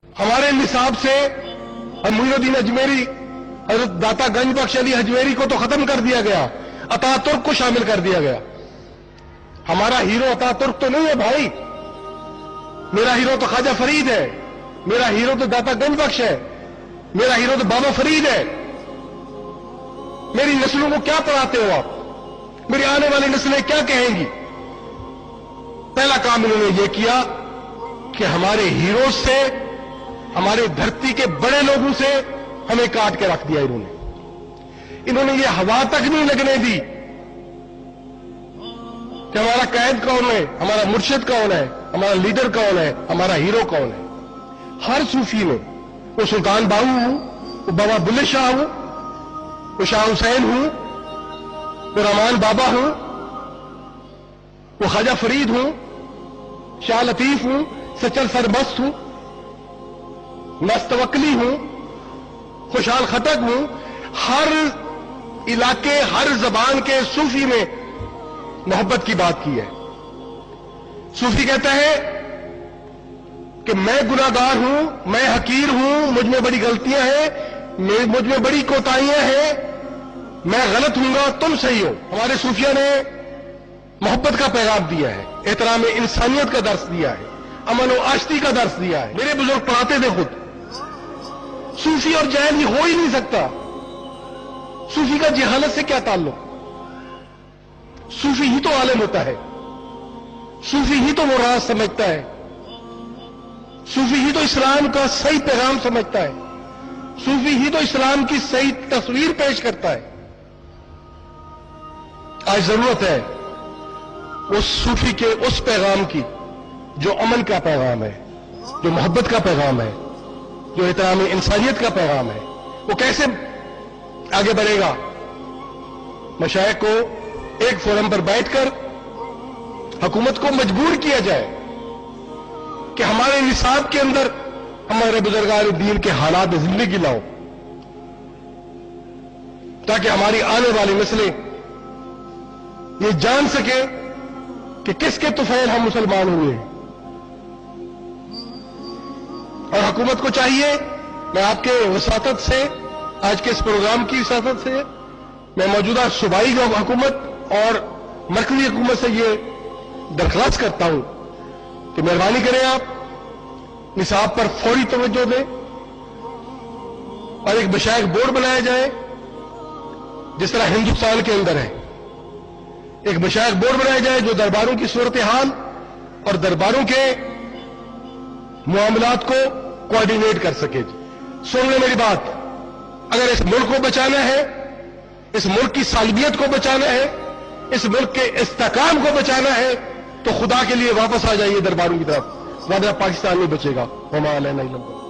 ہمارے نصاب سے معین اجمیری حضرت داتا گنج بخش علی اجمیری کو تو ختم کر دیا گیا، عطا ترک کو شامل کر دیا گیا۔ ہمارا ہیرو عطا ترک تو نہیں ہے بھائی، میرا ہیرو تو خواجہ فرید ہے، میرا ہیرو تو داتا گنج بخش ہے، میرا ہیرو تو بابا فرید ہے۔ میری نسلوں کو کیا پڑھاتے ہو آپ؟ میری آنے والی نسلیں کیا کہیں گی؟ پہلا کام انہوں نے یہ کیا کہ ہمارے ہیروز سے، ہمارے دھرتی کے بڑے لوگوں سے ہمیں کاٹ کے رکھ دیا۔ انہوں نے یہ ہوا تک نہیں لگنے دی کہ ہمارا قائد کون ہے، ہمارا مرشد کون ہے، ہمارا لیڈر کون ہے، ہمارا ہیرو کون ہے۔ ہر صوفی نے، وہ سلطان باہو ہوں، وہ بابا بلے شاہ ہوں، وہ شاہ حسین ہوں، وہ رحمان بابا ہوں، وہ خواجہ فرید ہوں، شاہ لطیف ہوں، سچل سربست ہوں، مستوکلی ہوں، خوشحال خٹک ہوں، ہر علاقے، ہر زبان کے صوفی نے محبت کی بات کی ہے۔ صوفی کہتا ہے کہ میں گناہگار ہوں، میں حقیر ہوں، مجھ میں بڑی غلطیاں ہیں، مجھ میں بڑی کوتاہیاں ہیں، میں غلط ہوں گا، تم صحیح ہو۔ ہمارے صوفیہ نے محبت کا پیغام دیا ہے، احترام انسانیت کا درس دیا ہے، امن و آشتی کا درس دیا ہے۔ میرے بزرگ پڑھاتے تھے خود، صوفی اور جاہل ہو ہی نہیں سکتا۔ صوفی کا جہالت سے کیا تعلق؟ صوفی ہی تو عالم ہوتا ہے، صوفی ہی تو وہ راز سمجھتا ہے، صوفی ہی تو اسلام کا صحیح پیغام سمجھتا ہے، صوفی ہی تو اسلام کی صحیح تصویر پیش کرتا ہے۔ آج ضرورت ہے اس صوفی کے اس پیغام کی جو امن کا پیغام ہے، جو محبت کا پیغام ہے، جو احترام انسانیت کا پیغام ہے۔ وہ کیسے آگے بڑھے گا؟ مشائخ کو ایک فورم پر بیٹھ کر حکومت کو مجبور کیا جائے کہ ہمارے نصاب کے اندر ہمارے بزرگان دین کے حالات زندگی لاؤ، تاکہ ہماری آنے والی نسلیں یہ جان سکے کہ کس کے طفیل ہم مسلمان ہوئے ہیں۔ اور حکومت کو چاہیے، میں آپ کے وساطت سے، آج کے اس پروگرام کی وساطت سے، میں موجودہ صوبائی حکومت اور مرکزی حکومت سے یہ درخواست کرتا ہوں کہ مہربانی کریں، آپ نصاب پر فوری توجہ دیں اور ایک مشائخ بورڈ بنایا جائے، جس طرح ہندوستان کے اندر ہے۔ ایک مشائخ بورڈ بنایا جائے جو درباروں کی صورتحال اور درباروں کے معاملات کو کوآرڈینیٹ کر سکے۔ سن لیں میری بات، اگر اس ملک کو بچانا ہے، اس ملک کی سالمیت کو بچانا ہے، اس ملک کے استحکام کو بچانا ہے، تو خدا کے لیے واپس آ جائیے درباروں کی طرف، ورنہ پاکستان نہیں بچے گا۔ وما علینا الا البلاغ۔